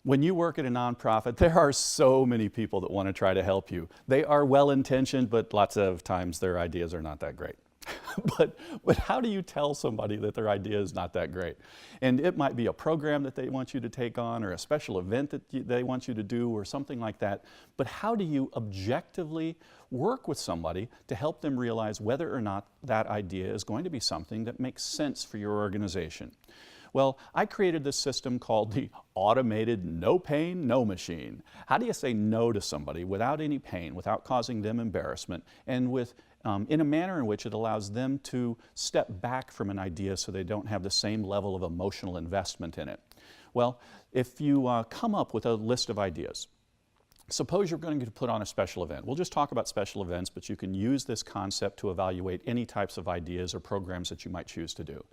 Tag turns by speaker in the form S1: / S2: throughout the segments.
S1: When you work at a nonprofit, there are so many people that want to try to help you. They are well-intentioned, but lots of times their ideas are not that great. but how do you tell somebody that their idea is not that great? And it might be a program that they want you to take on, or a special event that they want you to do, or something like that. But how do you objectively work with somebody to help them realize whether or not that idea is going to be something that makes sense for your organization? Well, I created this system called the automated no pain, no machine. How do you say no to somebody without any pain, without causing them embarrassment, and in a manner in which it allows them to step back from an idea so they don't have the same level of emotional investment in it? Well, if you come up with a list of ideas, suppose you're going to put on a special event. We'll just talk about special events, but you can use this concept to evaluate any types of ideas or programs that you might choose to do.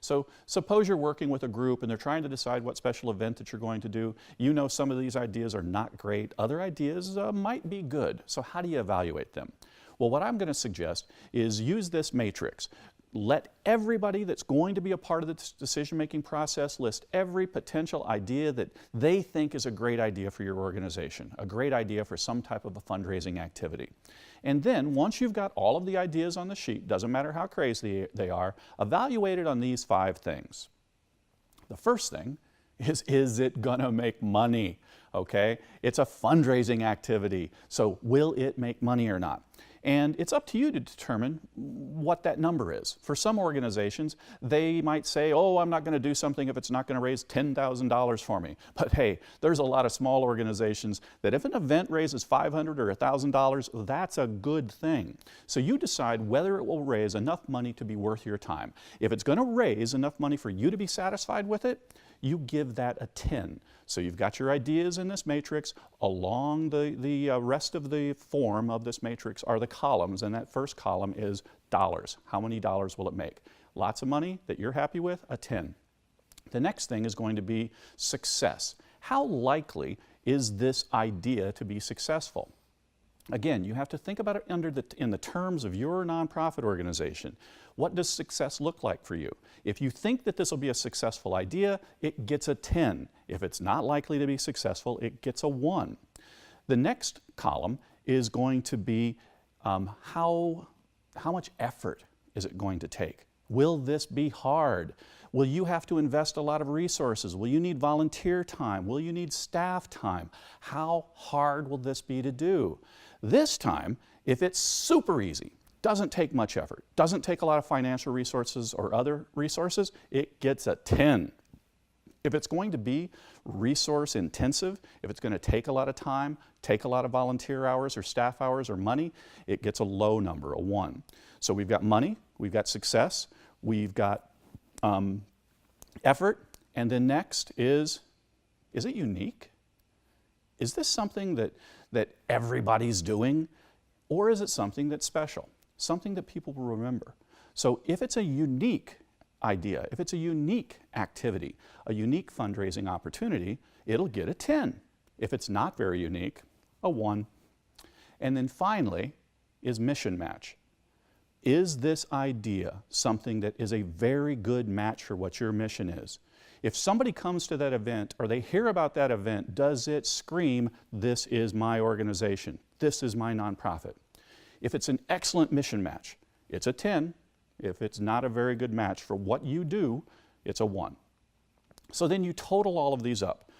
S1: So suppose you're working with a group and they're trying to decide what special event that you're going to do. You know some of these ideas are not great. Other ideas might be good. So how do you evaluate them? Well, what I'm going to suggest is use this matrix. Let everybody that's going to be a part of this decision-making process list every potential idea that they think is a great idea for your organization, a great idea for some type of a fundraising activity. And then, once you've got all of the ideas on the sheet, doesn't matter how crazy they are, evaluate it on these 5 things. The first thing is it gonna make money? Okay? It's a fundraising activity, so will it make money or not? And it's up to you to determine what that number is. For some organizations, they might say, oh, I'm not going to do something if it's not going to raise $10,000 for me. But hey, there's a lot of small organizations that if an event raises $500 or $1,000, that's a good thing. So you decide whether it will raise enough money to be worth your time. If it's going to raise enough money for you to be satisfied with it, you give that a 10. So you've got your ideas in this matrix. Along the rest of the form of this matrix are the columns, and that first column is dollars. How many dollars will it make? Lots of money that you're happy with, a 10. The next thing is going to be success. How likely is this idea to be successful? Again, you have to think about it in the terms of your nonprofit organization. What does success look like for you? If you think that this will be a successful idea, it gets a 10. If it's not likely to be successful, it gets a 1. The next column is going to be how much effort is it going to take? Will this be hard? Will you have to invest a lot of resources? Will you need volunteer time? Will you need staff time? How hard will this be to do? This time, if it's super easy, doesn't take much effort, doesn't take a lot of financial resources or other resources, it gets a 10. If it's going to be resource intensive, if it's going to take a lot of time, take a lot of volunteer hours or staff hours or money, it gets a low number, a 1. So we've got money, we've got success, we've got effort, and then next is it unique? Is this something that everybody's doing? Or is it something that's special? Something that people will remember. So if it's a unique idea, if it's a unique activity, a unique fundraising opportunity, it'll get a 10. If it's not very unique, a 1. And then finally is mission match. Is this idea something that is a very good match for what your mission is? If somebody comes to that event or they hear about that event, does it scream, this is my organization, this is my nonprofit? If it's an excellent mission match, it's a 10. If it's not a very good match for what you do, it's a 1. So then you total all of these up.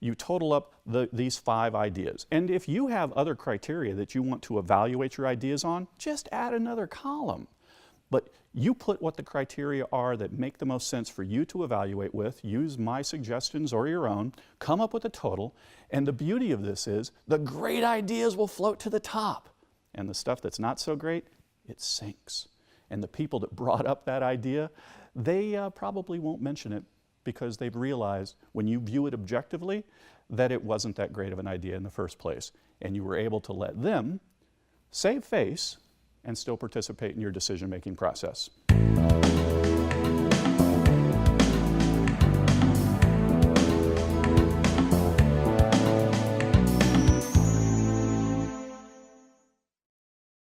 S1: You total up these 5 ideas. And if you have other criteria that you want to evaluate your ideas on, just add another column. But you put what the criteria are that make the most sense for you to evaluate with, use my suggestions or your own, come up with a total, and the beauty of this is the great ideas will float to the top. And the stuff that's not so great, it sinks. And the people that brought up that idea, they probably won't mention it because they've realized when you view it objectively that it wasn't that great of an idea in the first place. And you were able to let them save face and still participate in your decision-making process.